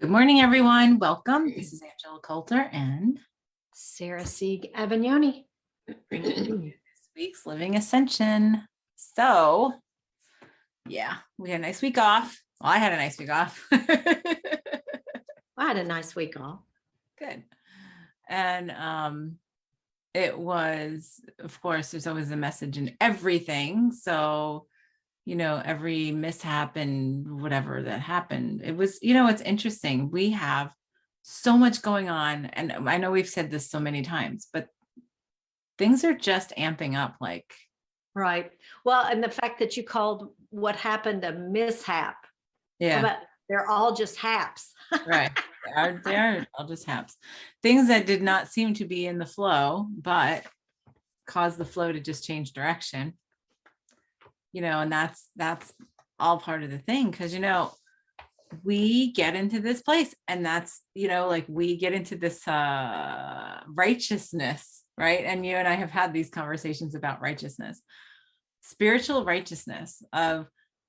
Good morning, everyone. Welcome. This is Angela Coulter and Sarah Sieg Avignoni. bringing you this week's Living Ascension. So, yeah, we had a nice week off. Well, I had a nice week off. I had a nice week off. Good. And it was, of course, there's always a message in everything. So, every mishap and whatever that happened, it was, it's interesting. We have so much going on. And I know we've said this so many times, but things are just amping up like. Right. Well, and the fact that you called what happened a mishap. Yeah. But they're all just haps. Right. They are all just haps. Things that did not seem to be in the flow, but caused the flow to just change direction. And that's all part of the thing. Because, we get into this place and that's, we get into this righteousness, right? And you and I have had these conversations about righteousness, spiritual righteousness of,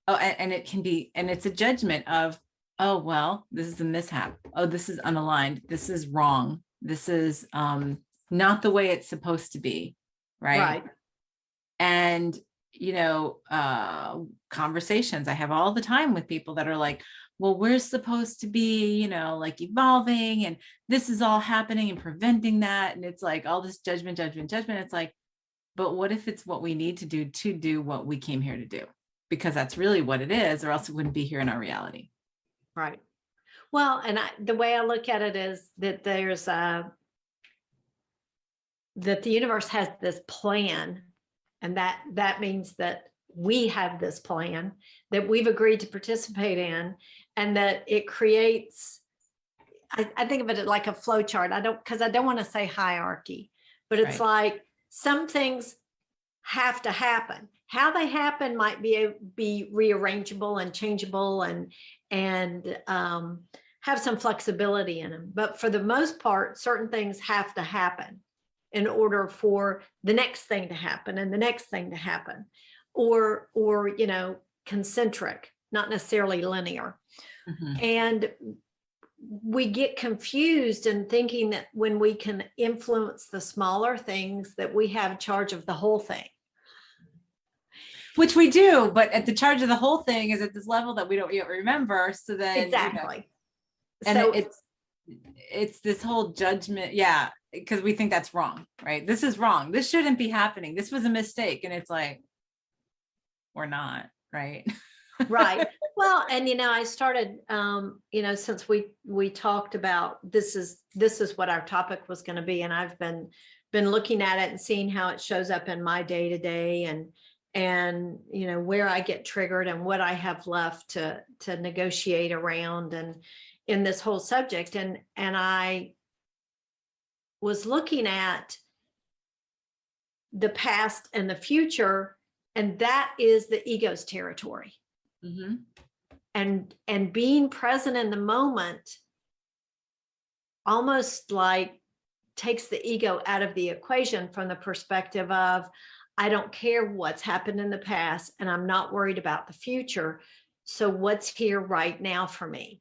and it can be, and it's a judgment of, oh, well, this is a mishap. Oh, this is unaligned. This is wrong. This is not the way it's supposed to be. Right. And, conversations I have all the time with people that are like, well, we're supposed to be, evolving and this is all happening and preventing that. And it's like all this judgment. It's like, but what if it's what we need to do what we came here to do? Because that's really what it is, or else it wouldn't be here in our reality. Right. Well, and the way I look at it is that there's that the universe has this plan, and that means that we have this plan that we've agreed to participate in, and that it creates, I think of it like a flow chart. Because I don't want to say hierarchy, but it's like some things have to happen. How they happen might be rearrangeable and changeable and have some flexibility in them. But for the most part, certain things have to happen in order for the next thing to happen and the next thing to happen, or concentric, not necessarily linear. Mm-hmm. And we get confused in thinking that when we can influence the smaller things, that we have charge of the whole thing. Which we do, but at the charge of the whole thing is at this level that we don't yet remember. So then exactly. And so it's this whole judgment. Yeah. Because we think that's wrong, right? This is wrong. This shouldn't be happening. This was a mistake. And it's like, we're not, right? Right. Well, and I started, since we talked about this is what our topic was going to be, and I've been looking at it and seeing how it shows up in my day to day, and where I get triggered and what I have left to negotiate around, and in this whole subject, and I was looking at the past and the future, and that is the ego's territory. Mm-hmm. And being present in the moment almost like takes the ego out of the equation, from the perspective of, I don't care what's happened in the past and I'm not worried about the future. So what's here right now for me?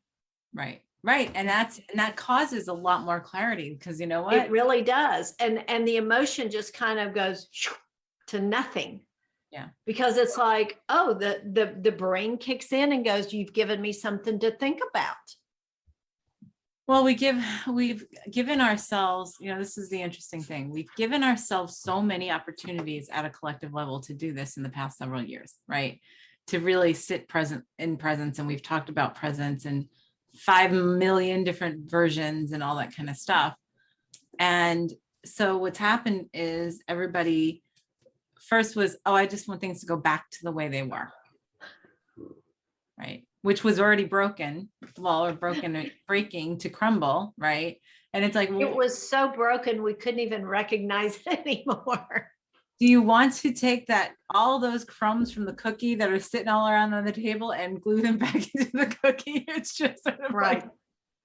Right. And that causes a lot more clarity, because you know what? It really does. And the emotion just kind of goes to nothing. Yeah. Because it's like, oh, the brain kicks in and goes, you've given me something to think about. Well, we've given ourselves, this is the interesting thing. We've given ourselves so many opportunities at a collective level to do this in the past several years, right? To really sit in presence. And we've talked about presence and 5 million different versions and all that kind of stuff. And so what's happened is everybody first was, I just want things to go back to the way they were. Right. Which was already broken. Well, or breaking to crumble. Right. And it's like, it was so broken, we couldn't even recognize it anymore. Do you want to take all those crumbs from the cookie that are sitting all around on the table and glue them back into the cookie? It's just sort of right. Like,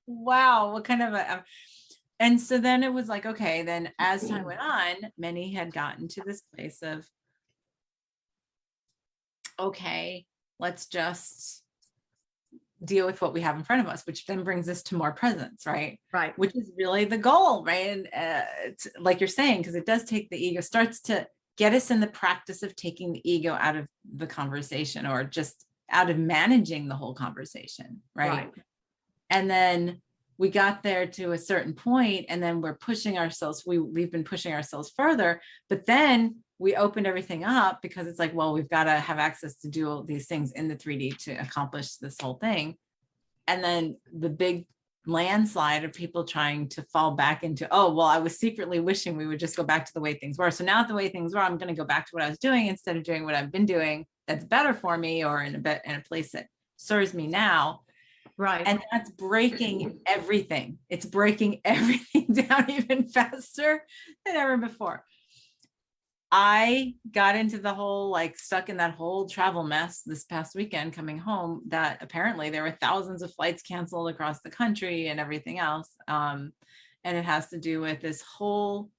wow, what kind of and so then it was like, okay, then as time went on, many had gotten to this place of, okay, let's just deal with what we have in front of us, which then brings us to more presence, right? Right. Which is really the goal, right? And it's like you're saying, because it does take the ego, starts to get us in the practice of taking the ego out of the conversation, or just out of managing the whole conversation, right? And then we got there to a certain point, and then we're pushing ourselves. We've been pushing ourselves further, but then we opened everything up because it's like, well, we've got to have access to do all these things in the 3D to accomplish this whole thing. And then the big landslide of people trying to fall back into, oh, well, I was secretly wishing we would just go back to the way things were. So now the way things were, I'm going to go back to what I was doing instead of doing what I've been doing that's better for me, or in a place that serves me now. Right. And that's breaking everything. It's breaking everything down even faster than ever before. I got into the whole, like, stuck in that whole travel mess this past weekend coming home, that apparently there were thousands of flights canceled across the country and everything else. And it has to do with this whole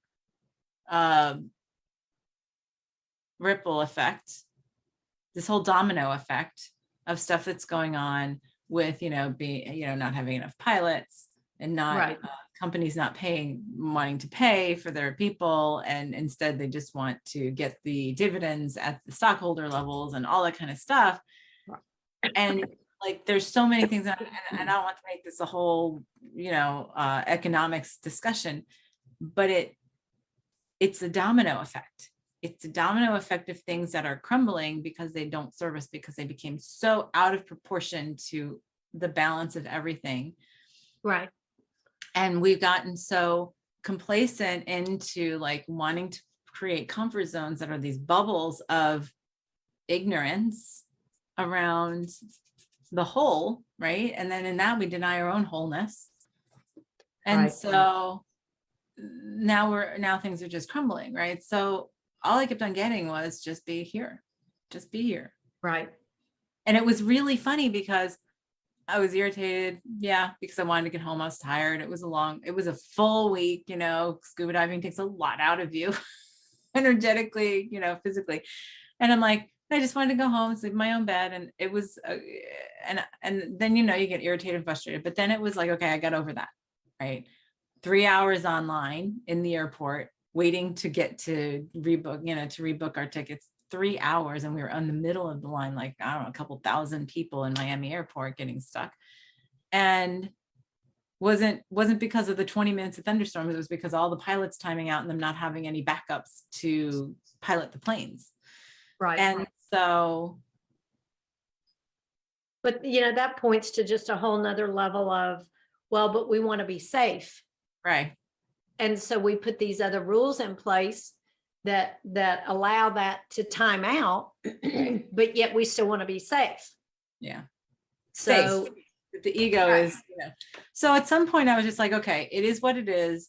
ripple effect, this whole domino effect of stuff that's going on with, being, not having enough pilots, and not companies not wanting to pay for their people, and instead they just want to get the dividends at the stockholder levels and all that kind of stuff. And like, there's so many things, and I don't want to make this a whole, economics discussion, but it's a domino effect. It's a domino effect of things that are crumbling because they don't serve us, because they became so out of proportion to the balance of everything. Right. And we've gotten so complacent into, like, wanting to create comfort zones that are these bubbles of ignorance around the whole, right? And then in that we deny our own wholeness. And so now things are just crumbling, right? So all I kept on getting was, just be here. Just be here. Right. And it was really funny because I was irritated. Yeah. Because I wanted to get home. I was tired. It was a full week, scuba diving takes a lot out of you energetically, physically. And I'm like, I just wanted to go home, sleep in my own bed. And it was, and then, you get irritated and frustrated, but then it was like, okay, I got over that. Right. 3 hours online in the airport, waiting to get to rebook our tickets. 3 hours, and we were in the middle of the line, like, I don't know, a couple thousand people in Miami airport getting stuck. And wasn't because of the 20 minutes of thunderstorms. It was because all the pilots timing out and them not having any backups to pilot the planes. Right. And so, but that points to just a whole nother level of, well, but we want to be safe. Right. And so we put these other rules in place that allow that to time out, but yet we still want to be safe. Yeah. So safe. The ego is, so at some point I was just like, okay, it is what it is.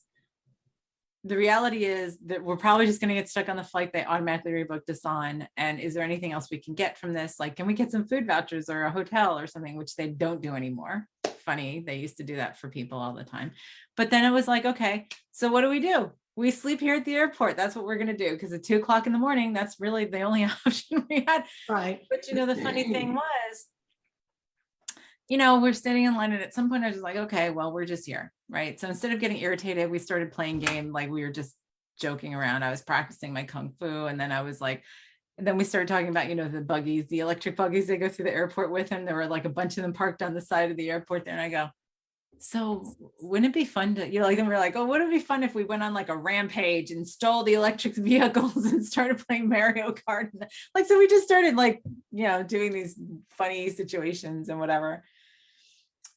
The reality is that we're probably just going to get stuck on the flight they automatically rebooked us on. And is there anything else we can get from this? Like, can we get some food vouchers or a hotel or something, which they don't do anymore? Funny. They used to do that for people all the time. But then it was like, okay, so what do? We sleep here at the airport. That's what we're going to do. Because at 2:00 in the morning, that's really the only option we had. Right. But the funny thing was, we're standing in line, and at some point I was just like, okay, well, we're just here. Right. So instead of getting irritated, we started playing game. Like, we were just joking around. I was practicing my Kung Fu. And then I was like, and then we started talking about, the buggies, the electric buggies they go through the airport with him. There were like a bunch of them parked on the side of the airport there. And I go, so wouldn't it be fun to, and we're like, oh, wouldn't it be fun if we went on like a rampage and stole the electric vehicles and started playing Mario Kart? Like, so we just started like, doing these funny situations and whatever.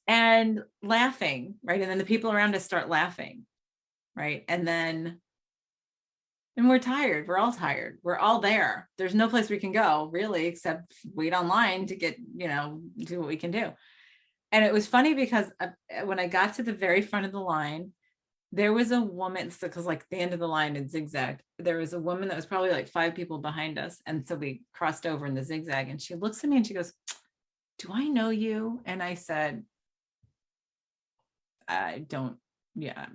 And laughing, right? And then the people around us start laughing, right? And we're tired. We're all tired. We're all there. There's no place we can go, really, except wait online to get, do what we can do. And it was funny because when I got to the very front of the line, there was a woman, because like the end of the line in zigzag, there was a woman that was probably like 5 people behind us. And so we crossed over in the zigzag, and she looks at me and she goes, do I know you? And I said, I don't, yeah.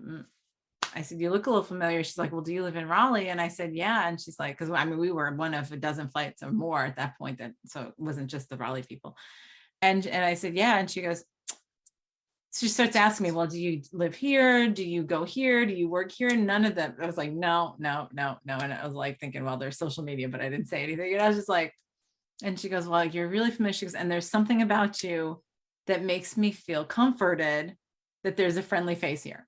I said, you look a little familiar. She's like, well, do you live in Raleigh? And I said, yeah. And she's like, because we were one of a dozen flights or more at that point, so it wasn't just the Raleigh people. And I said, yeah. And she starts asking me, well, do you live here? Do you go here? Do you work here? None of them. I was like, no, no, no, no. And I was like thinking, well, there's social media, but I didn't say anything. And I was just like, and she goes, well, you're really familiar. She goes, and there's something about you that makes me feel comforted that there's a friendly face here.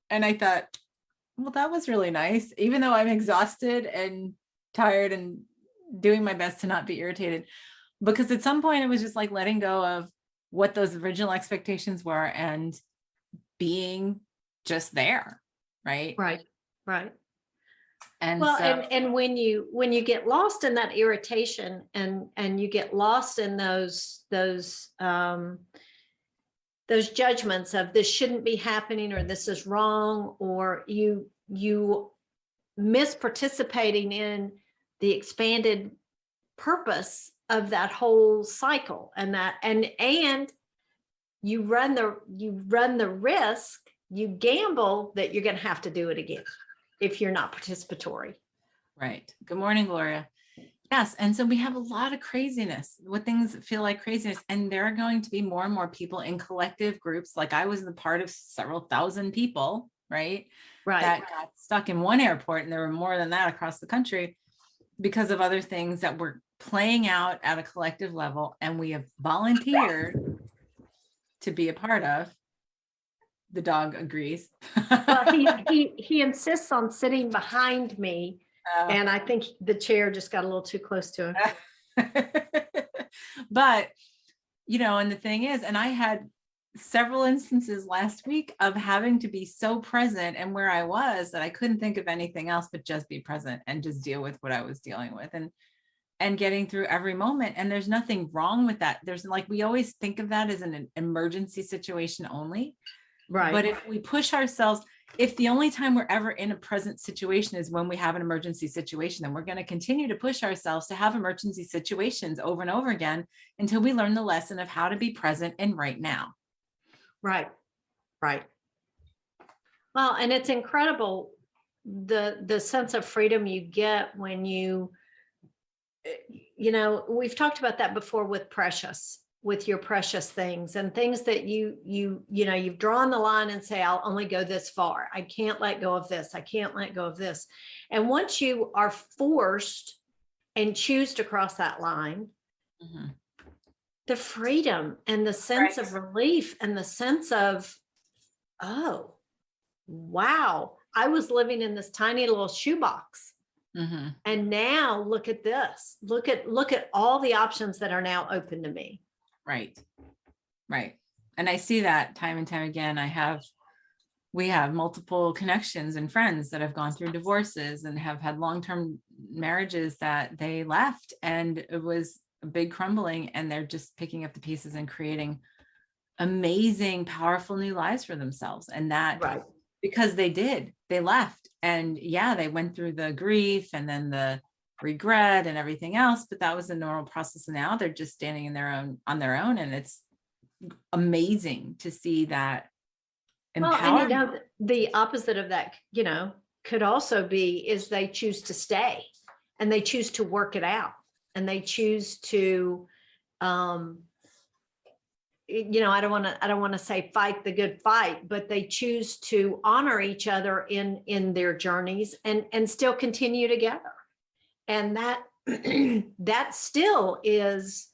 And I thought, well, that was really nice, even though I'm exhausted and tired and doing my best to not be irritated. Because at some point it was just like letting go of what those original expectations were and being just there. Right. Right. Right. And Well, so, and when you get lost in that irritation and you get lost in those judgments of this shouldn't be happening or this is wrong, or you miss participating in the expanded purpose of that whole cycle, and you run the risk, you gamble that you're going to have to do it again if you're not participatory. right. Good morning, Gloria. Yes. And so we have a lot of craziness, what things feel like craziness. And there are going to be more and more people in collective groups. Like I was the part of several thousand people, right? Right. That got stuck in one airport, and there were more than that across the country because of other things that were playing out at a collective level. And we have volunteered to be a part of. The dog agrees. Well, he insists on sitting behind me, and I think the chair just got a little too close to him. But, and the thing is, and I had several instances last week of having to be so present and where I was that I couldn't think of anything else but just be present and just deal with what I was dealing with and getting through every moment. And there's nothing wrong with that. There's like, we always think of that as an emergency situation only. Right. But if we push ourselves, if the only time we're ever in a present situation is when we have an emergency situation, then we're going to continue to push ourselves to have emergency situations over and over again until we learn the lesson of how to be present and right now. Right. Right. Well, and it's incredible the sense of freedom you get when we've talked about that before with your precious things and things that you've drawn the line and say, I'll only go this far. I can't let go of this. I can't let go of this. And once you are forced and choose to cross that line, mm-hmm. the freedom and the sense of relief and the sense of, oh, wow, I was living in this tiny little shoebox. Mm-hmm. And now look at this. Look at all the options that are now open to me. Right. Right. And I see that time and time again. We have multiple connections and friends that have gone through divorces and have had long-term marriages that they left, and it was a big crumbling, and they're just picking up the pieces and creating amazing, powerful new lives for themselves. And that because they left, and they went through the grief and then the regret and everything else, but that was a normal process. And now they're just standing on their own. And it's amazing to see that empowerment. Well, and the opposite of that, could also be is they choose to stay and they choose to work it out and they choose to, I don't want to say fight the good fight, but they choose to honor each other in their journeys and still continue together. And that still is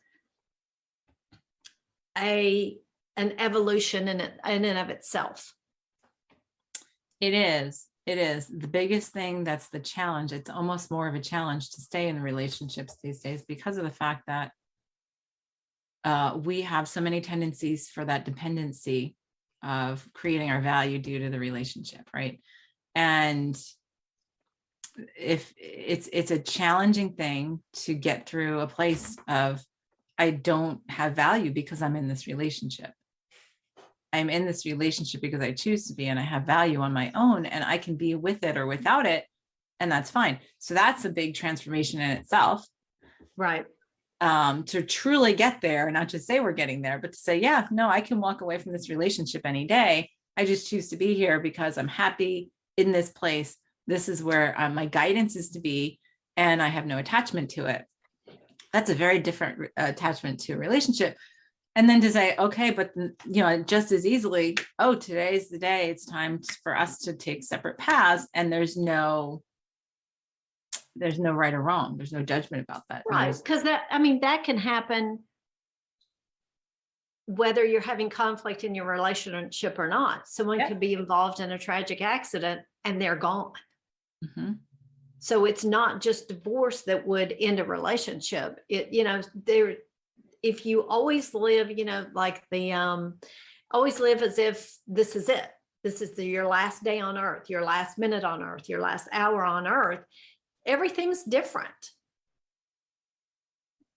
an evolution in and of itself. It is the biggest thing. That's the challenge. It's almost more of a challenge to stay in relationships these days because of the fact that we have so many tendencies for that dependency of creating our value due to the relationship, right? And if it's a challenging thing to get through a place of, I don't have value because I'm in this relationship. I'm in this relationship because I choose to be, and I have value on my own, and I can be with it or without it, and that's fine. So that's a big transformation in itself. Right. To truly get there, not just say we're getting there, but to say, yeah, no, I can walk away from this relationship any day. I just choose to be here because I'm happy in this place. This is where my guidance is to be, and I have no attachment to it. That's a very different attachment to a relationship. And then to say, okay, but just as easily, oh, today's the day, it's time for us to take separate paths. And there's no right or wrong. There's no judgment about that. Right. Because that can happen whether you're having conflict in your relationship or not. Someone could be involved in a tragic accident and they're gone. Mm-hmm. So it's not just divorce that would end a relationship. If you always live, always live as if this is it. This is your last day on earth, your last minute on earth, your last hour on earth. Everything's different.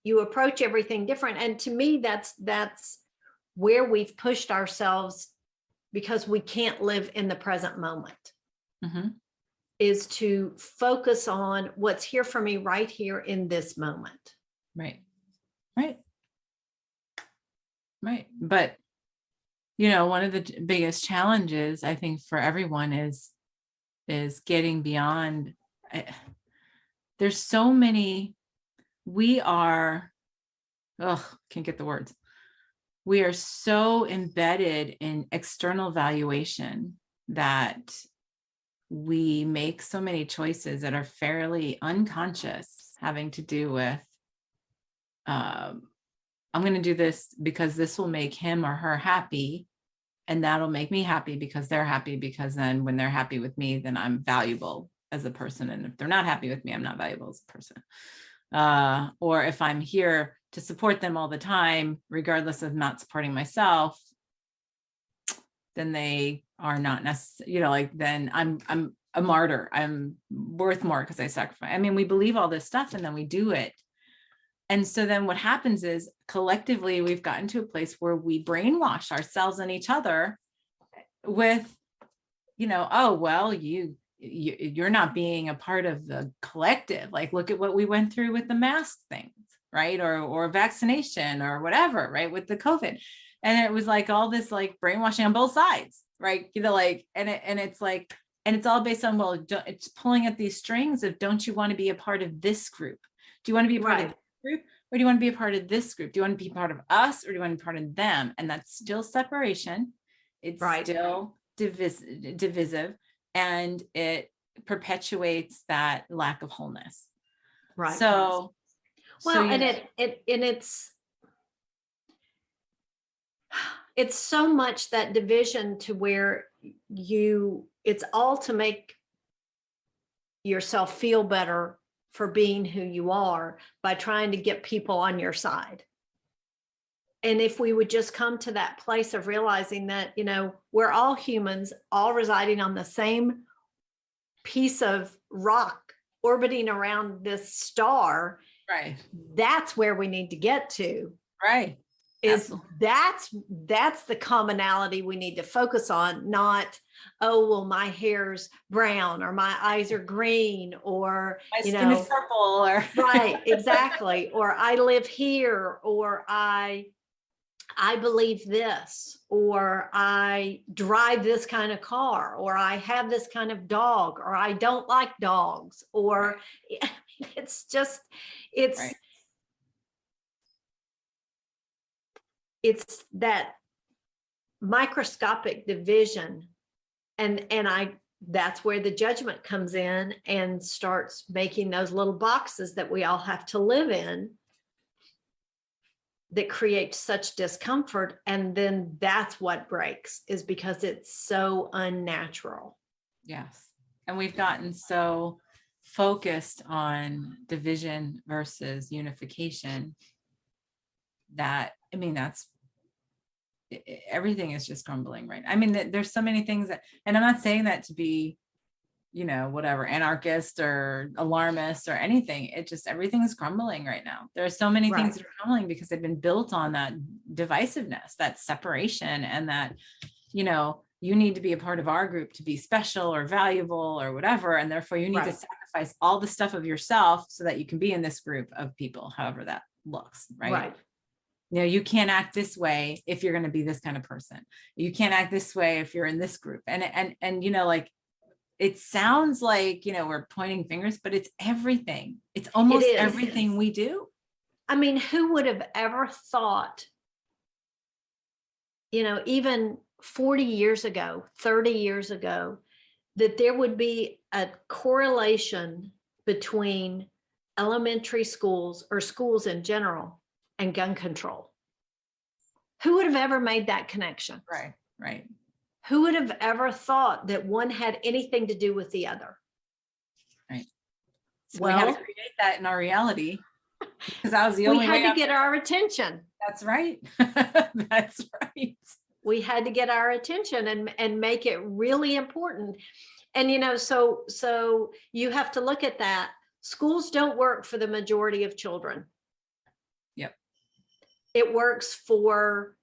You approach everything different. And to me, that's where we've pushed ourselves, because we can't live in the present moment, mm-hmm. is to focus on what's here for me right here in this moment. Right. But, one of the biggest challenges, I think, for everyone is getting beyond. There's so many, can't get the words. We are so embedded in external valuation that we make so many choices that are fairly unconscious, having to do with, I'm going to do this because this will make him or her happy. And that'll make me happy because they're happy, because then when they're happy with me, then I'm valuable as a person. And if they're not happy with me, I'm not valuable as a person. Or if I'm here to support them all the time, regardless of not supporting myself, then they are not necessarily, then I'm a martyr. I'm worth more because I sacrifice. I mean, we believe all this stuff and then we do it. And so then what happens is collectively, we've gotten to a place where we brainwash ourselves and each other with, oh, well, you're not being a part of the collective. Like, look at what we went through with the mask things, right? Or vaccination or whatever, right? With the COVID. And it was like all this like brainwashing on both sides, right? And it's all based on, well, it's pulling at these strings of, don't you want to be a part of this group? Do you want to be a part of this group? Or do you want to be a part of this group? Do you want to be part of us, or do you want to be part of them? And that's still separation. It's still divisive, and it perpetuates that lack of wholeness. Right. It's so much that division to where it's all to make yourself feel better for being who you are by trying to get people on your side. And if we would just come to that place of realizing that, we're all humans, all residing on the same piece of rock orbiting around this star. Right. That's where we need to get to. Right. That's the commonality we need to focus on, not, oh, well, my hair's brown or my eyes are green or my skin is purple or right, exactly. Or I live here, or I believe this, or I drive this kind of car, or I have this kind of dog, or I don't like dogs, or it's right. It's that microscopic division. And that's where the judgment comes in and starts making those little boxes that we all have to live in that create such discomfort. And then that's what breaks, is because it's so unnatural. Yes. And we've gotten so focused on division versus unification that, everything is just crumbling right now. There's so many things and I'm not saying that to be, whatever, anarchist or alarmist or anything. It just, everything is crumbling right now. There are so many things that are crumbling because they've been built on that divisiveness, that separation, and that, you need to be a part of our group to be special or valuable or whatever. And therefore you need to sacrifice all the stuff of yourself so that you can be in this group of people, however that looks, right? You can't act this way if you're going to be this kind of person. You can't act this way if you're in this group. And it sounds like, we're pointing fingers, but it's everything. It's almost everything we do. I mean, who would have ever thought, even 40 years ago, 30 years ago, that there would be a correlation between elementary schools or schools in general and gun control? Who would have ever made that connection? Right. Right. Who would have ever thought that one had anything to do with the other? Right. So we had to create that in our reality, because that was the only way. We had to get our attention. That's right. That's right. We had to get our attention and make it really important. And so you have to look at that. Schools don't work for the majority of children. Yep. It works for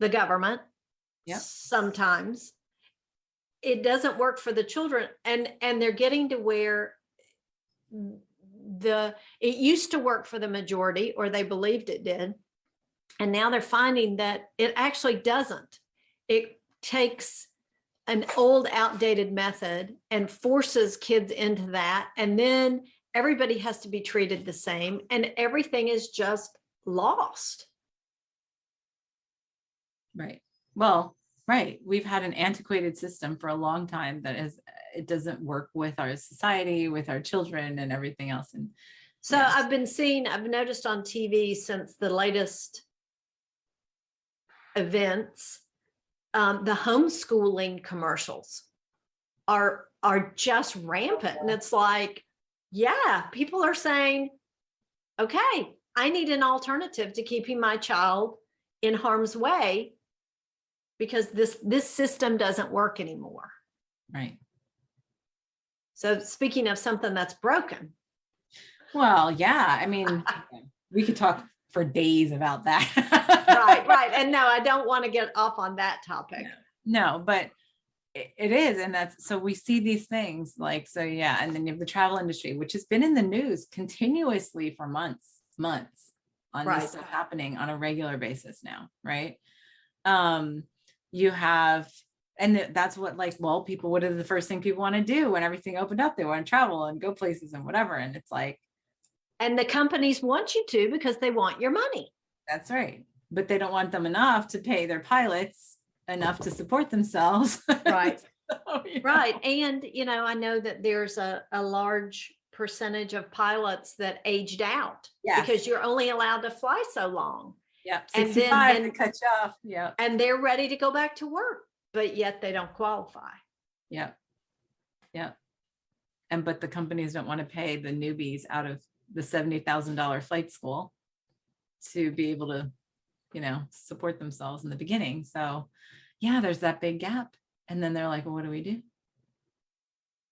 the government. Yep. Sometimes it doesn't work for the children, and they're getting to where it used to work for the majority, or they believed it did, and now they're finding that it actually doesn't. It takes an old, outdated method and forces kids into that, and then everybody has to be treated the same, and everything is just lost. Right. Well, right. We've had an antiquated system for a long time it doesn't work with our society, with our children and everything else. And so yeah. I've noticed on TV since the latest events, the homeschooling commercials are just rampant. And it's like, yeah, people are saying, okay, I need an alternative to keeping my child in harm's way, because this system doesn't work anymore. Right. So speaking of something that's broken. Well, yeah, I mean, we could talk for days about that. Right. And no, I don't want to get off on that topic. No, but it is. And so we see these things like, so yeah. And then you have the travel industry, which has been in the news continuously for months on this stuff happening on a regular basis now. Right. You have, and that's what, like, well, people, what is the first thing people want to do when everything opened up? They want to travel and go places and whatever. And it's like, and the companies want you to, because they want your money. That's right. But they don't want them enough to pay their pilots enough to support themselves. Right. So, right. And, I know that there's a large percentage of pilots that aged out. Yes. Because you're only allowed to fly so long. Yeah. 65 and then cut you off. Yeah. And they're ready to go back to work, but yet they don't qualify. Yeah. Yeah. But the companies don't want to pay the newbies out of the $70,000 flight school to be able to, support themselves in the beginning. So yeah, there's that big gap. And then they're like, well, what do we do?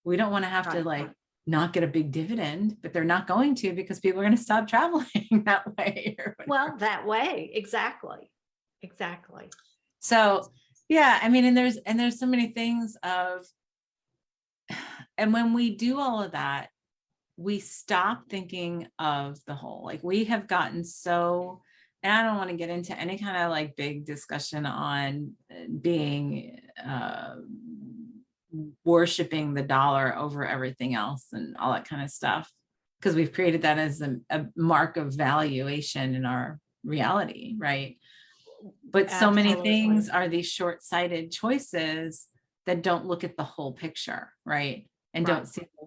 We don't want to have to not get a big dividend, but they're not going to, because people are going to stop traveling that way. Well, that way. Exactly. So yeah, I mean, and there's so many things and when we do all of that, we stop thinking of the whole. Like, we have gotten so, and I don't want to get into any kind of like big discussion on being worshiping the dollar over everything else and all that kind of stuff, because we've created that as a mark of valuation in our reality, right? But so many things are these short-sighted choices that don't look at the whole picture, right? And don't see the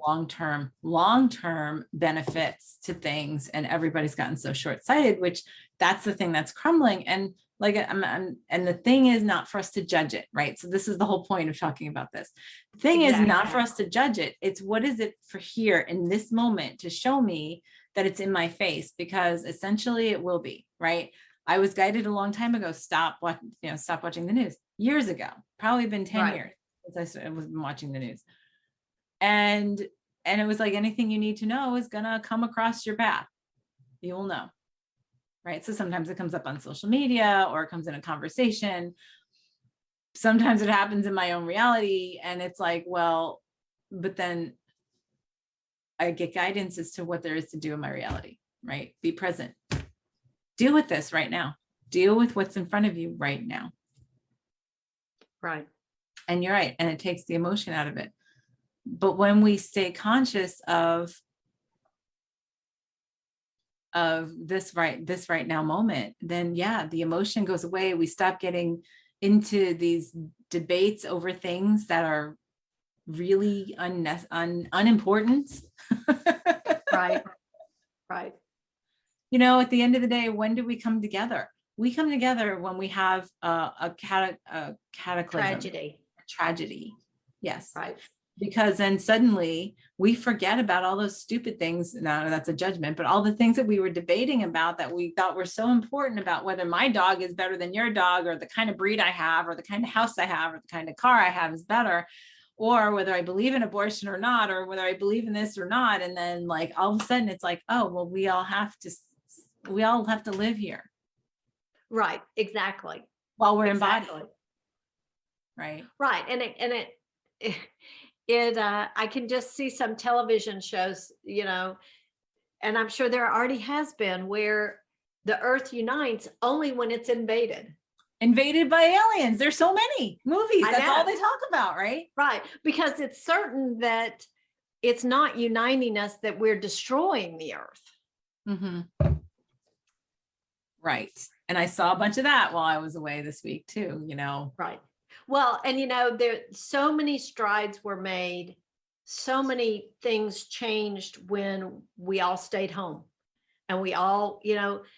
long-term benefits to things. And everybody's gotten so short-sighted, which that's the thing that's crumbling. And like, and the thing is not for us to judge it, right? So this is the whole point of talking about this. The thing is not for us to judge it. It's what is it for here in this moment to show me that it's in my face, because essentially it will be, right? I was guided a long time ago, stop watching the news years ago, probably been 10 years since I was watching the news. And it was like, anything you need to know is going to come across your path. You will know. Right. So sometimes it comes up on social media, or it comes in a conversation. Sometimes it happens in my own reality. And it's like, well, but then I get guidance as to what there is to do in my reality, right? Be present. Deal with this right now. Deal with what's in front of you right now. Right. And you're right. And it takes the emotion out of it. But when we stay conscious of this right now moment, then yeah, the emotion goes away. We stop getting into these debates over things that are really unimportant. Right. Right. You know, at the end of the day, when do we come together? We come together when we have a cataclysm, tragedy. Yes. Right. Because then suddenly we forget about all those stupid things. Now that's a judgment, but all the things that we were debating about that we thought were so important, about whether my dog is better than your dog, or the kind of breed I have, or the kind of house I have, or the kind of car I have is better, or whether I believe in abortion or not, or whether I believe in this or not. And then like all of a sudden it's like, oh, well, we all have to live here. Right. Exactly. While we're embodied. Right. Right. I can just see some television shows, and I'm sure there already has been, where the earth unites only when it's invaded by aliens. There's so many movies. That's all they talk about, right? Right. Because it's certain that it's not uniting us, that we're destroying the earth. Mm-hmm. Right. And I saw a bunch of that while I was away this week too, Right. Well, and there so many strides were made, so many things changed when we all stayed home, and we all,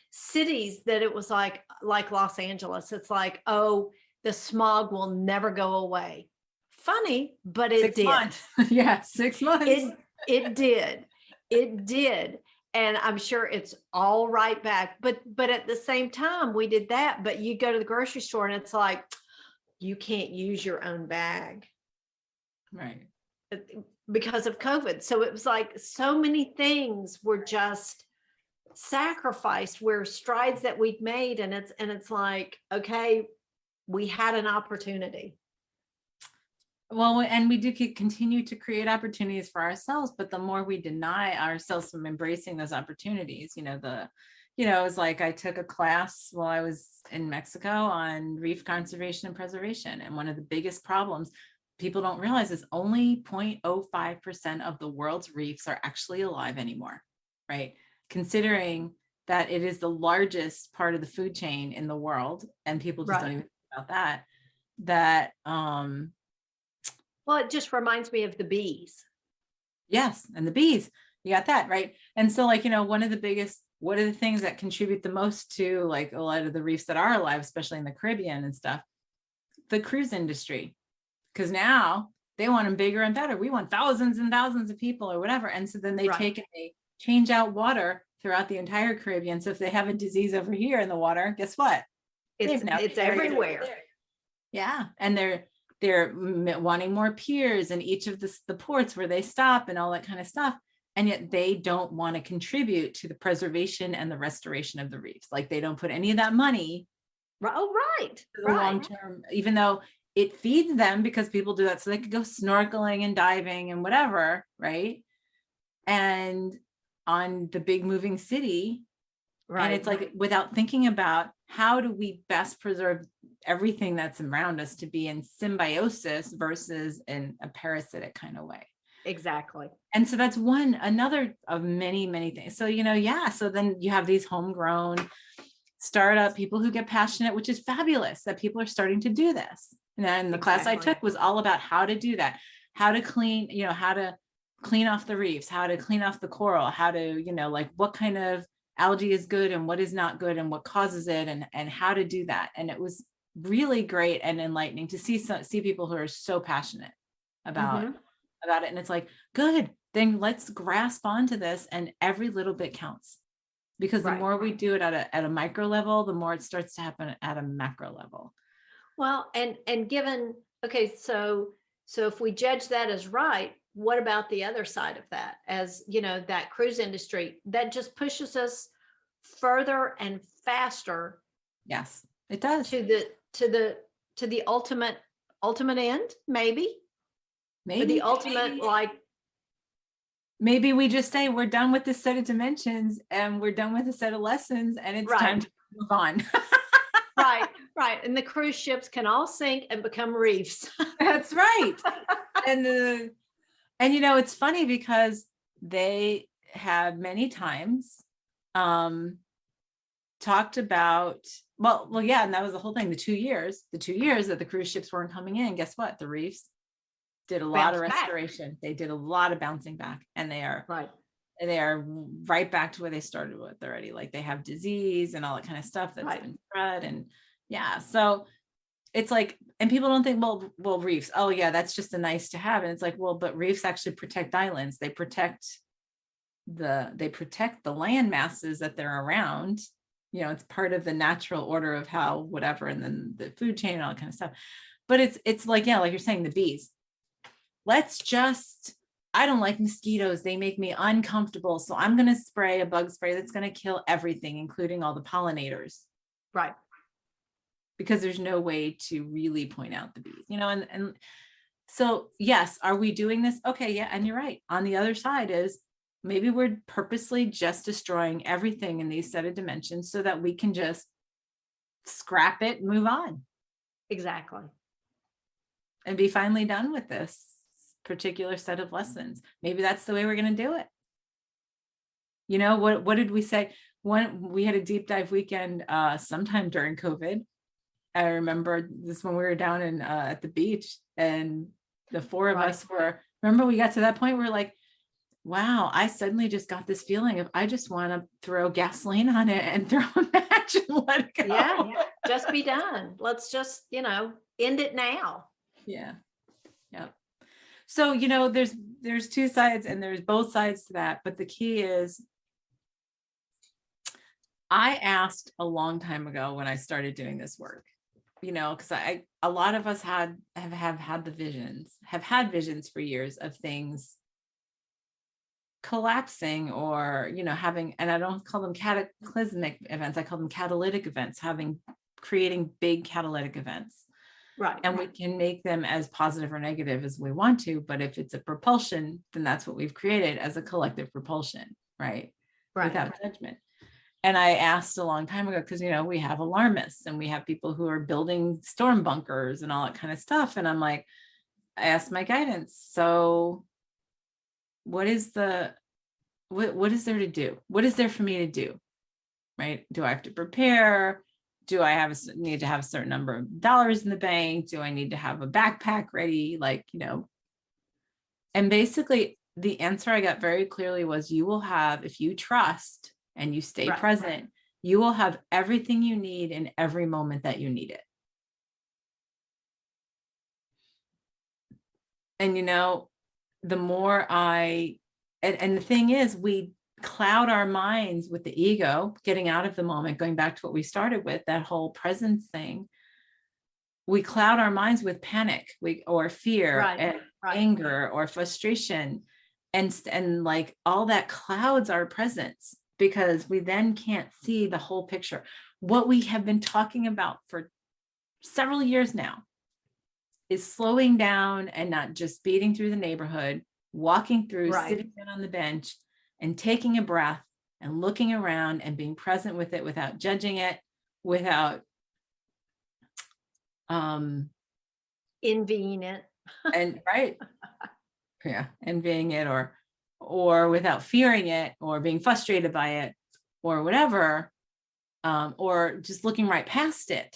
cities that it was like Los Angeles. It's like, oh, the smog will never go away. Funny, but it 6 did. Months. Yeah, 6 months. It did. It did. And I'm sure it's all right back. But at the same time, we did that. But you go to the grocery store and it's like, you can't use your own bag. Right. Because of COVID. So it was like so many things were just sacrificed, where strides that we'd made. And it's like, okay, we had an opportunity. Well, and we do continue to create opportunities for ourselves, but the more we deny ourselves from embracing those opportunities, it was like I took a class while I was in Mexico on reef conservation and preservation. And one of the biggest problems people don't realize is only 0.05% of the world's reefs are actually alive anymore, right? Considering that it is the largest part of the food chain in the world, and people just don't even think about that. Well, it just reminds me of the bees. Yes. And the bees, you got that, right? And so what are the things that contribute the most to like a lot of the reefs that are alive, especially in the Caribbean and stuff? The cruise industry. Because now they want them bigger and better. We want thousands and thousands of people or whatever. And so then they take and they change out water throughout the entire Caribbean. So if they have a disease over here in the water, guess what? It's everywhere. Yeah. And they're wanting more piers in each of the ports where they stop and all that kind of stuff. And yet they don't want to contribute to the preservation and the restoration of the reefs. Like they don't put any of that money. Long term, even though it feeds them, because people do that so they could go snorkeling and diving and whatever, right? And on the big moving city, and it's like, without thinking about how do we best preserve everything that's around us to be in symbiosis versus in a parasitic kind of way. Exactly. And so that's another of many, many things. So, so then you have these homegrown startup people who get passionate, which is fabulous that people are starting to do this. And the class I took was all about how to do that, how to clean off the reefs, how to clean off the coral, how to, what kind of algae is good and what is not good and what causes it, and how to do that. And it was really great and enlightening to see people who are so passionate about it. And it's like, good, then let's grasp onto this, and every little bit counts, because the more we do it at a micro level, the more it starts to happen at a macro level. Well, and given, okay, so if we judge that as right, what about the other side of that? As that cruise industry that just pushes us further and faster. Yes, it does. To the ultimate end, maybe the ultimate, like, maybe we just say we're done with this set of dimensions and we're done with a set of lessons, and it's time to move on. Right. And the cruise ships can all sink and become reefs. That's right. And it's funny because they have many times talked about, yeah, and that was the whole thing. The 2 years that the cruise ships weren't coming in, guess what? The reefs did a lot of Bounce back. restoration. They did a lot of bouncing back, and they are Right. back to where they started with already. Like they have disease and all that kind of stuff that's Right. been spread. And yeah, so it's like, and people don't think, well, reefs, oh yeah, that's just a nice to have. And it's like, well, but reefs actually protect islands. They protect the land masses that they're around. It's part of the natural order of how whatever, and then the food chain and all that kind of stuff. But it's like, yeah, like you're saying, the bees. I don't like mosquitoes. They make me uncomfortable. So I'm going to spray a bug spray that's going to kill everything, including all the pollinators. Right. Because there's no way to really point out the bees, and so, yes, are we doing this? Okay. Yeah. And you're right. On the other side is maybe we're purposely just destroying everything in these set of dimensions so that we can just scrap it and move on. Exactly. And be finally done with this particular set of lessons. Maybe that's the way we're going to do it. What did we say? When we had a deep dive weekend sometime during COVID, I remember this when we were down in at the beach, and the four of us remember we got to that point where we're like, wow, I suddenly just got this feeling of I just want to throw gasoline on it and throw a match and let it go. Yeah, just be done. Let's just, end it now. Yeah. So, there's two sides, and there's both sides to that. But the key is, I asked a long time ago when I started doing this work, because a lot of us have had visions for years of things collapsing or, having, and I don't call them cataclysmic events. I call them catalytic events, creating big catalytic events. Right. And we can make them as positive or negative as we want to, but if it's a propulsion, then that's what we've created as a collective propulsion, right? Without judgment. And I asked a long time ago, because, we have alarmists and we have people who are building storm bunkers and all that kind of stuff. And I'm like, I asked my guidance. So what is there to do? What is there for me to do? Right? Do I have to prepare? Do I need to have a certain number of dollars in the bank? Do I need to have a backpack ready? And basically the answer I got very clearly was, you will have, if you trust and you stay present, you will have everything you need in every moment that you need it. And, the more and the thing is, we cloud our minds with the ego, getting out of the moment, going back to what we started with, that whole presence thing. We cloud our minds with panic, or fear, and anger, or frustration, and like all that clouds our presence, because we then can't see the whole picture. What we have been talking about for several years now is slowing down and not just speeding through the neighborhood, walking through, sitting down on the bench and taking a breath and looking around and being present with it without judging it, without envying it. And envying it, or without fearing it, or being frustrated by it, or whatever, or just looking right past it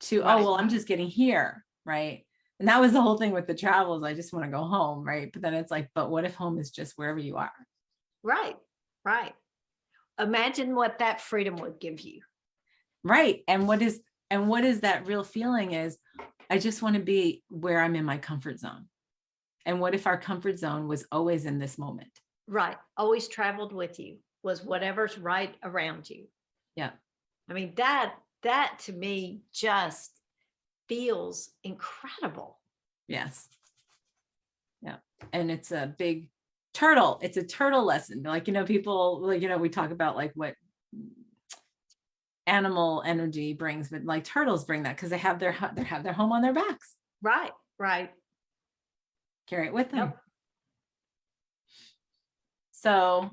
to, oh, well, I'm just getting here, right? And that was the whole thing with the travels. I just want to go home, right? But then it's like, but what if home is just wherever you are? Right. Imagine what that freedom would give you. Right. And what is that real feeling is, I just want to be where I'm in my comfort zone. And what if our comfort zone was always in this moment? Right. Always traveled with you, was whatever's right around you. Yeah. I mean, that to me just feels incredible. Yes. Yeah. And it's a big turtle. It's a turtle lesson. Like, people, like, we talk about like what animal energy brings, but like turtles bring that because they have their home on their backs. Right. Carry it with them. Yep. So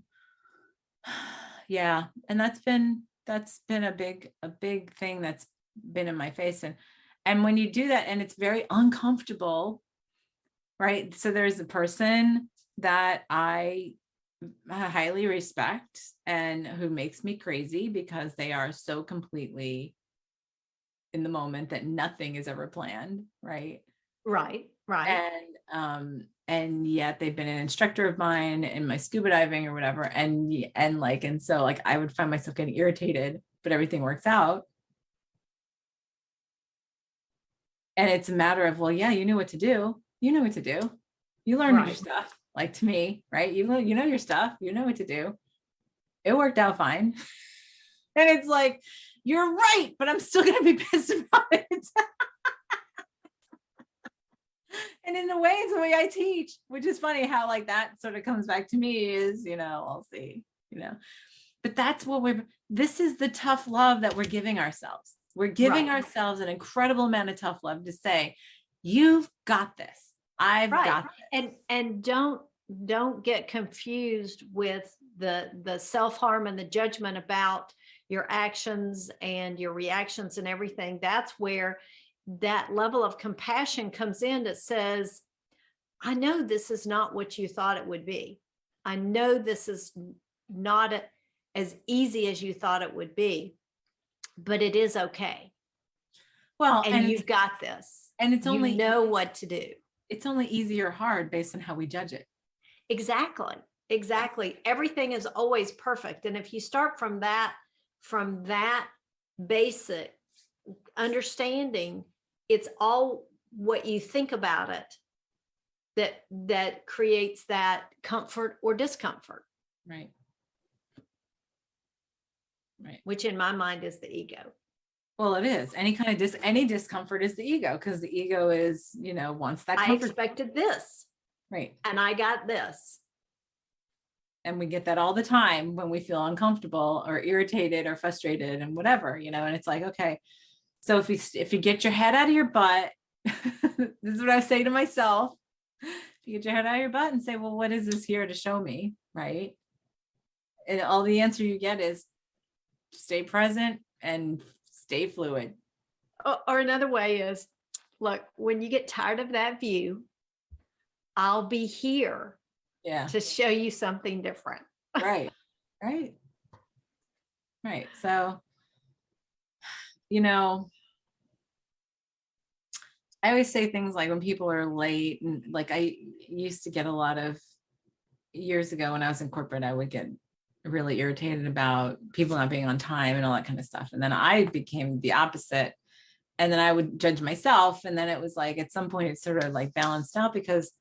yeah, and that's been a big thing that's been in my face. And when you do that, and it's very uncomfortable, right? So there's a person that I I highly respect and who makes me crazy because they are so completely in the moment that nothing is ever planned, right? Right. Right. And yet they've been an instructor of mine in my scuba diving or whatever, and so like I would find myself getting irritated, but everything works out. And it's a matter of, well, yeah, you knew what to do. You know what to do. You learned your Right. stuff, like to me, right? You know your stuff. You know what to do. It worked out fine. And it's like, you're right, but I'm still going to be pissed about it. And in a way, it's the way I teach, which is funny how like that sort of comes back to me is, I'll see, but that's what this is the tough love that we're giving ourselves. We're giving Right. ourselves an incredible amount of tough love to say, you've got this. I've Right. got this. And don't get confused with the self-harm and the judgment about your actions and your reactions and everything. That's where that level of compassion comes in that says, I know this is not what you thought it would be. I know this is not as easy as you thought it would be, but it is okay. Well, And you've got this. And it's you only know what to do. It's only easy or hard based on how we judge it. Exactly. Exactly. Everything is always perfect. And if you start from that basic understanding, it's all what you think about it that creates that comfort or discomfort. Right. Right. Which in my mind is the ego. Well, it is. Any kind of any discomfort is the ego, because the ego is, wants that comfort. I expected this. Right. And I got this. And we get that all the time when we feel uncomfortable or irritated or frustrated and whatever, and it's like, okay, so if you get your head out of your butt, this is what I say to myself. If you get your head out of your butt and say, well, what is this here to show me? Right. And all the answer you get is stay present and stay fluid. Or another way is, look, when you get tired of that view, I'll be here to show you something different. Right. Right. Right. So, I always say things like when people are late, and like I used to get a lot of years ago when I was in corporate, I would get really irritated about people not being on time and all that kind of stuff. And then I became the opposite. And then I would judge myself. And then it was like, at some point it sort of like balanced out, because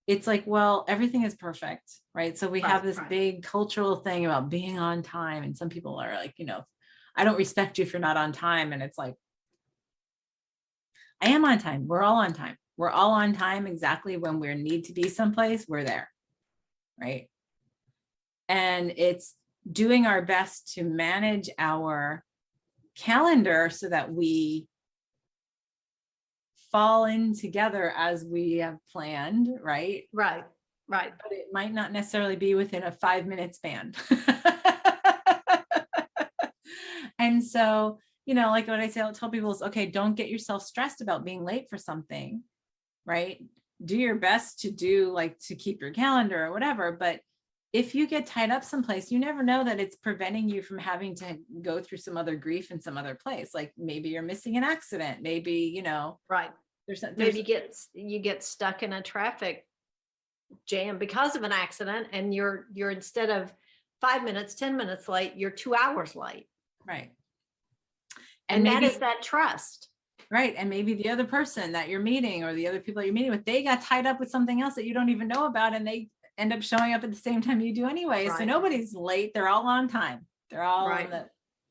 it's like, well, everything is perfect, right? So we have this big cultural thing about being on time. And some people are like, I don't respect you if you're not on time. And it's like, I am on time. We're all on time. We're all on time exactly when we need to be someplace, we're there, right? And it's doing our best to manage our calendar so that we fall in together as we have planned, right? Right. But it might not necessarily be within a 5-minute span. And so, like what I'll tell people is, okay, don't get yourself stressed about being late for something, right? Do your best to keep your calendar or whatever. But if you get tied up someplace, you never know that it's preventing you from having to go through some other grief in some other place. Like maybe you're missing an accident. Maybe, right. Maybe you get stuck in a traffic jam because of an accident, and you're instead of 5 minutes, 10 minutes late, you're 2 hours late. Right. And that is that trust. Right. And maybe the other person that you're meeting or the other people that you're meeting with, they got tied up with something else that you don't even know about, and they end up showing up at the same time you do anyway. Right. So nobody's late. They're all on time. They're all right.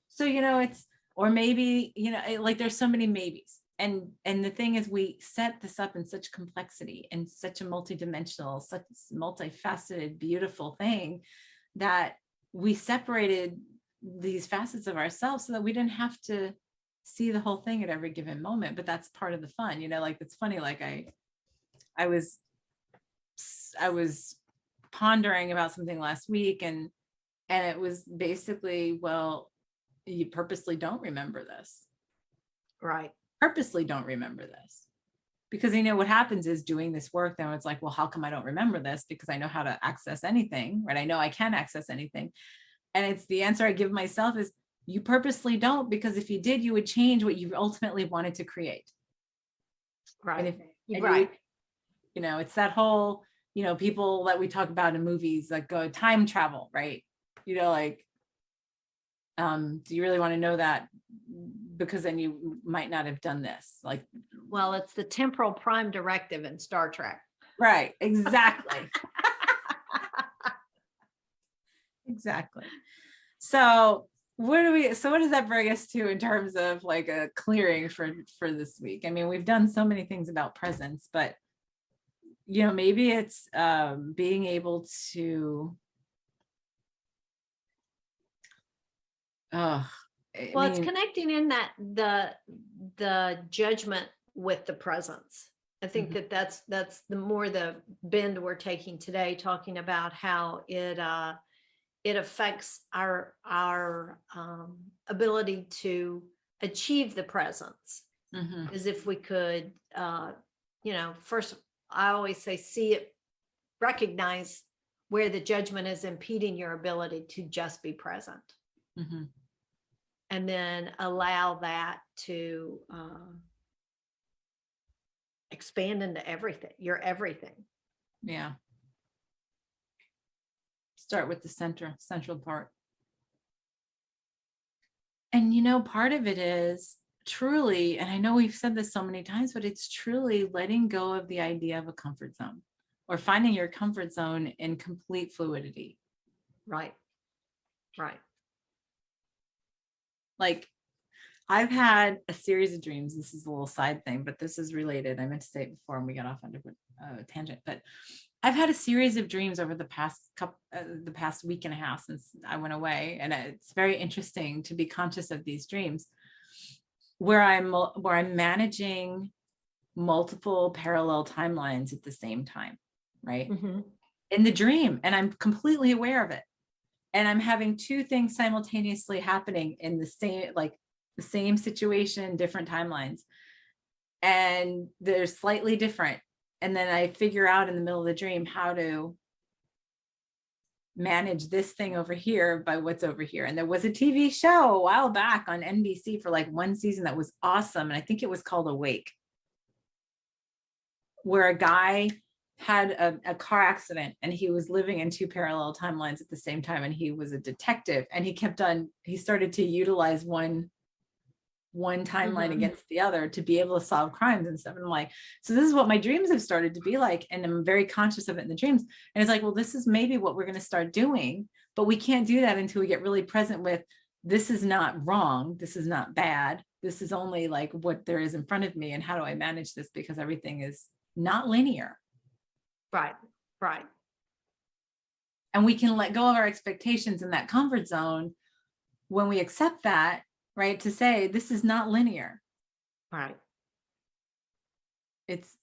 So, it's, or maybe, like there's so many maybes. And the thing is, we set this up in such complexity and such a multidimensional, such multifaceted, beautiful thing that we separated these facets of ourselves so that we didn't have to see the whole thing at every given moment. But that's part of the fun, like it's funny. Like I was pondering about something last week, and it was basically, well, you purposely don't remember this. Right. Purposely don't remember this. Because what happens is doing this work, then it's like, well, how come I don't remember this? Because I know how to access anything, right? I know I can access anything. And it's the answer I give myself is you purposely don't, because if you did, you would change what you ultimately wanted to create. Right. And Right. it's that whole, people that we talk about in movies, like go time travel, right? Like, do you really want to know that? Because then you might not have done this. Like, Well, it's the temporal prime directive in Star Trek. right. Exactly. Exactly. So what does that bring us to in terms of like a clearing for this week? I mean, we've done so many things about presence, but maybe it's being able to It's connecting in that the judgment with the presence. I think that's the more the bend we're taking today, talking about how it affects our ability to achieve the presence. As if we could, first, I always say, see it, recognize where the judgment is impeding your ability to just be present. And then allow that to expand into everything, your everything. Yeah. Start with the central part. And part of it is truly, and I know we've said this so many times, but it's truly letting go of the idea of a comfort zone, or finding your comfort zone in complete fluidity. Right. Like, I've had a series of dreams. This is a little side thing, but this is related. I meant to say it before and we got off on a tangent, but I've had a series of dreams over the past week and a half since I went away. And it's very interesting to be conscious of these dreams where I'm managing multiple parallel timelines at the same time, right? In the dream, and I'm completely aware of it. And I'm having two things simultaneously happening in the same situation, different timelines. And they're slightly different. And then I figure out in the middle of the dream how to manage this thing over here by what's over here. And there was a TV show a while back on NBC for like one season that was awesome. And I think it was called Awake, where a guy had a car accident and he was living in two parallel timelines at the same time. And he was a detective, and he started to utilize one timeline against the other to be able to solve crimes and stuff. And I'm like, so this is what my dreams have started to be like. And I'm very conscious of it in the dreams. And it's like, well, this is maybe what we're going to start doing, but we can't do that until we get really present with, this is not wrong. This is not bad. This is only like what there is in front of me. And how do I manage this? Because everything is not linear. Right. And we can let go of our expectations in that comfort zone when we accept that, right? To say, this is not linear. Right. It's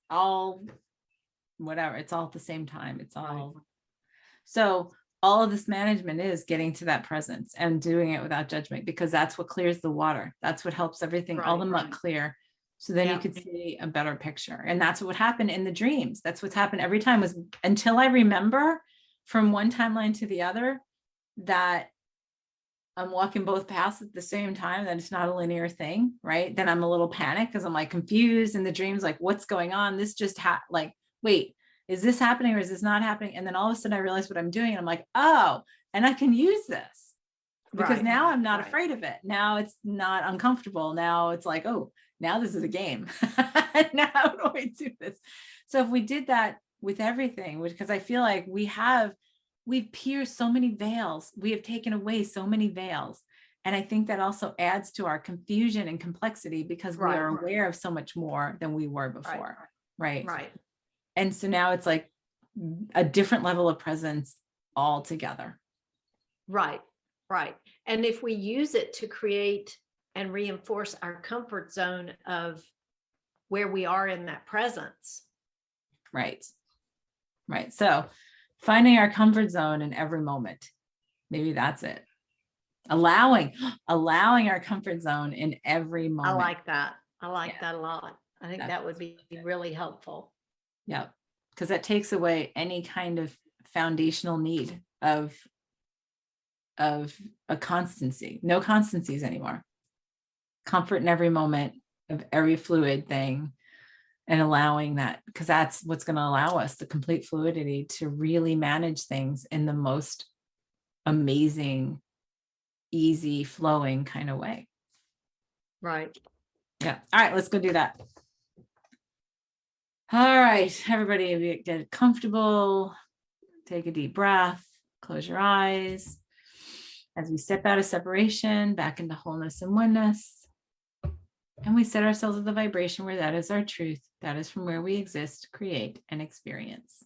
all whatever. It's all at the same time. It's all. Right. So all of this management is getting to that presence and doing it without judgment, because that's what clears the water. That's what helps everything, all the muck clear. So then you could see a better picture. And that's what happened in the dreams. That's what's happened every time, was until I remember from one timeline to the other that I'm walking both paths at the same time, that it's not a linear thing, right? Then I'm a little panicked because I'm like confused in the dreams, like what's going on? This just like, wait, is this happening or is this not happening? And then all of a sudden I realize what I'm doing, and I'm like, oh, and I can use this because now I'm not afraid of it. Now it's not uncomfortable. Now it's like, oh, now this is a game. Now how do I do this? So if we did that with everything, because I feel like we've pierced so many veils. We have taken away so many veils. And I think that also adds to our confusion and complexity, because we are aware of so much more than we were before. Right. And so now it's like a different level of presence altogether. Right. And if we use it to create and reinforce our comfort zone of where we are in that presence. Right. So finding our comfort zone in every moment. Maybe that's it. Allowing our comfort zone in every moment. I like that. I like that a lot. I think that would be really helpful. Yeah, because that takes away any kind of foundational need of a constancy. No constancies anymore. Comfort in every moment of every fluid thing, and allowing that, because that's what's going to allow us the complete fluidity to really manage things in the most amazing, easy flowing kind of way. Right. Yeah. All right, let's go do that. All right, everybody, get comfortable. Take a deep breath. Close your eyes as we step out of separation back into wholeness and oneness. And we set ourselves at the vibration where that is our truth. That is from where we exist, create, and experience.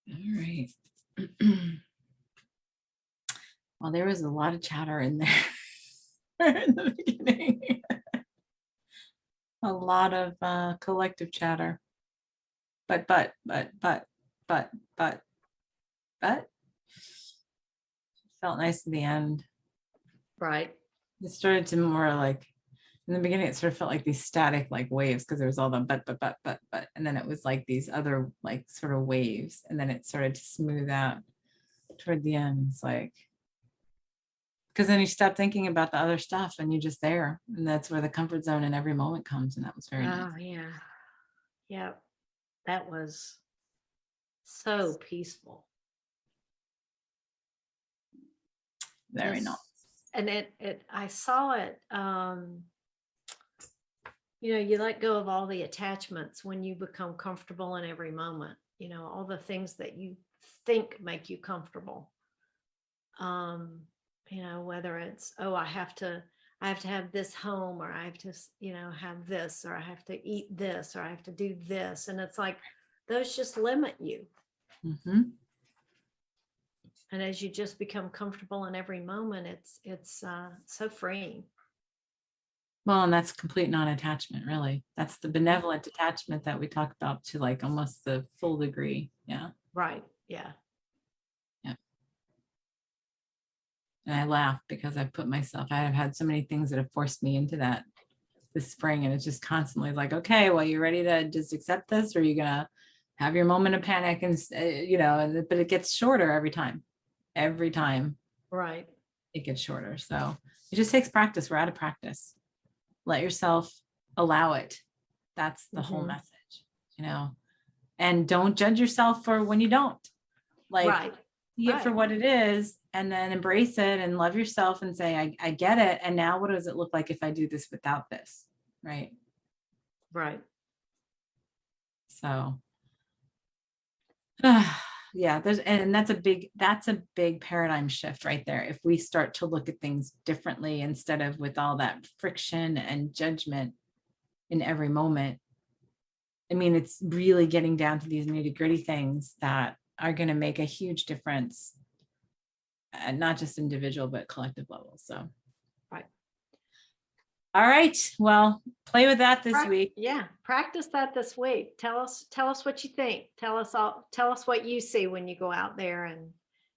All right. Well, there was a lot of chatter in there in the beginning. A lot of collective chatter. But felt nice in the end. Right. It started to more like in the beginning, it sort of felt like these static like waves because there was all the but, and then it was like these other like sort of waves, and then it started to smooth out toward the end. It's like, because then you stop thinking about the other stuff and you're just there, and that's where the comfort zone in every moment comes, and that was very nice. Oh, yeah. Yeah. That was so peaceful. Very Just- nice. And I saw it, you let go of all the attachments when you become comfortable in every moment, all the things that you think make you comfortable. Whether it's, oh, I have to have this home, or I have to, have this, or I have to eat this, or I have to do this. And it's like, those just limit you. Mm-hmm. And as you just become comfortable in every moment, it's so freeing. Well, and that's complete non-attachment, really. That's the benevolent attachment that we talk about to like almost the full degree. Yeah. Right. Yeah. And I laugh because I've put myself, I have had so many things that have forced me into that this spring. And it's just constantly like, okay, well, you ready to just accept this? Or are you going to have your moment of panic? And, but it gets shorter every time. Every time Right. it gets shorter. So it just takes practice. We're out of practice. Let yourself allow it. That's the whole message, and don't judge yourself for when you don't. Like, Right. see it for what it is, and then embrace it and love yourself and say, I get it. And now what does it look like if I do this without this? Right. Right. So yeah, that's a big paradigm shift right there. If we start to look at things differently instead of with all that friction and judgment in every moment. I mean, it's really getting down to these nitty-gritty things that are going to make a huge difference, and not just individual but collective levels. So Right. All right, well, play with that this week. Yeah, practice that this week. Tell us what you think. Tell us what you see when you go out there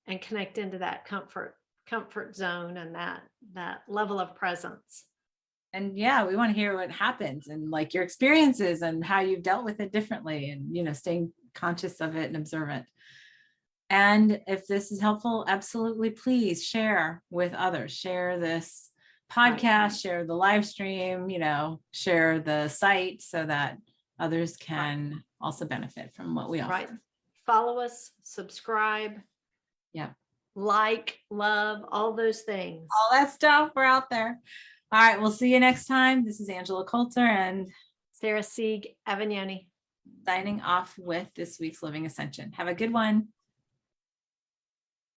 and connect into that comfort zone and that level of presence. And yeah, we want to hear what happens and like your experiences and how you've dealt with it differently, and staying conscious of it and observant. And if this is helpful, absolutely please share with others. Share this podcast, share the live stream, share the site so that others can also benefit from what we offer. Right. Follow us, subscribe. Yeah. Like, love, all those things. All that stuff, we're out there. All right, we'll see you next time. This is Angela Coulter and Sarah Sieg Avignoni signing off with this week's Living Ascension. Have a good one.